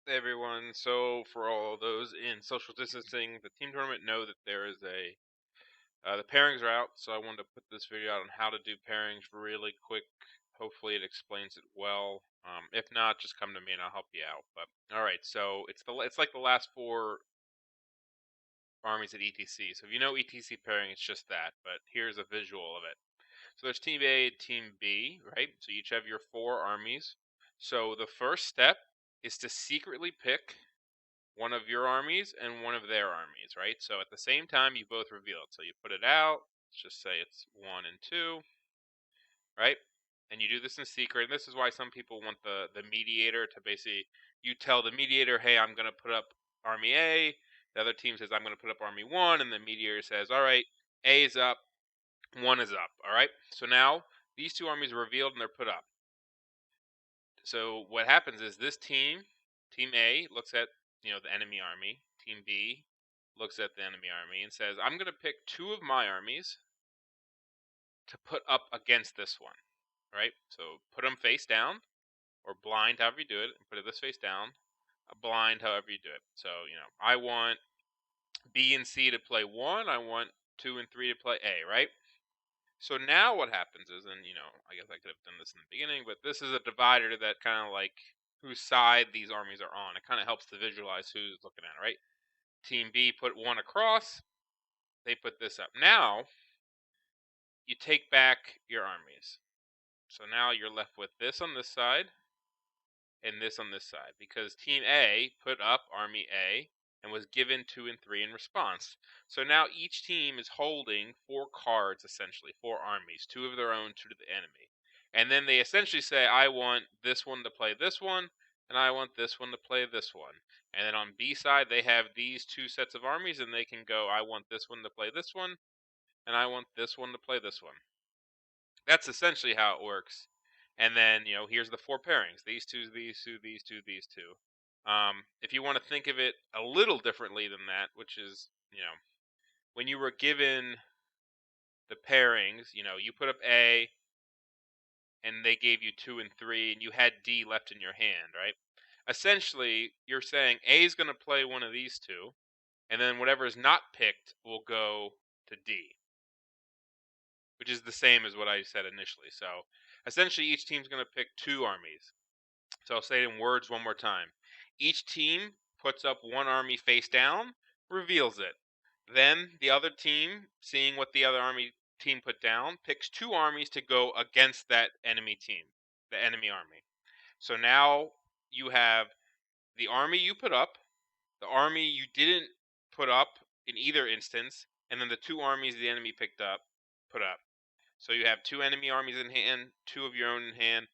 Hey everyone, so for all those in social distancing, the team tournament know that there is the pairings are out, so I wanted to put this video out on how to do pairings really quick. Hopefully it explains it well. If not, just come to me and I'll help you out. But all right, so it's like the last four armies at ETC. So if you know ETC pairing, it's just that. But here's a visual of it. So there's Team A and Team B, right? So you each have your four armies. So the first step is to secretly pick one of your armies and one of their armies, right? So at the same time, you both reveal it. So you put it out. Let's just say it's 1 and 2, right? And you do this in secret. And this is why some people want the mediator to basically, you tell the mediator, hey, I'm going to put up army A. The other team says, I'm going to put up army 1. And the mediator says, all right, A is up, 1 is up. All right. So now these two armies are revealed and they're put up. So what happens is this Team A looks at, the enemy army. Team B looks at the enemy army and says, I'm going to pick two of my armies to put up against this one, right? So put them face down or blind, however you do it, and put it this face down, blind, however you do it. So, I want B and C to play 1. I want 2 and 3 to play A, right? So now what happens is, and I guess I could have done this in the beginning, but this is a divider that kind of like whose side these armies are on. It kind of helps to visualize who's looking at it, right? Team B put 1 across, they put this up. Now you take back your armies. So now you're left with this on this side and this on this side because Team A put up Army A and was given 2 and 3 in response. So now each team is holding 4 cards, essentially, 4 armies, 2 of their own, 2 to the enemy. And then they essentially say, I want this one to play this one, and I want this one to play this one. And then on B side, they have these 2 sets of armies, and they can go, I want this one to play this one, and I want this one to play this one. That's essentially how it works. And then, here's the 4 pairings. These two, these two, these two, these two. If you want to think of it a little differently than that, which is, when you were given the pairings, you put up A and they gave you 2 and 3 and you had D left in your hand, right? Essentially, you're saying A is going to play one of these two, and then whatever is not picked will go to D, which is the same as what I said initially. So essentially, each team's going to pick 2 armies. So I'll say it in words one more time. Each team puts up one army face down, reveals it. Then the other team, seeing what the other army team put down, picks 2 armies to go against that enemy team, the enemy army. So now you have the army you put up, the army you didn't put up in either instance, and then the 2 armies the enemy picked up, put up. So you have 2 enemy armies in hand, 2 of your own in hand,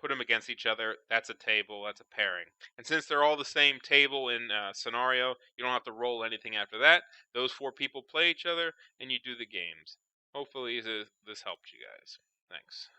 put them against each other. That's a table, that's a pairing. And since they're all the same table in scenario, you don't have to roll anything after that. Those 4 people play each other, and you do the games. Hopefully this helped you guys. Thanks.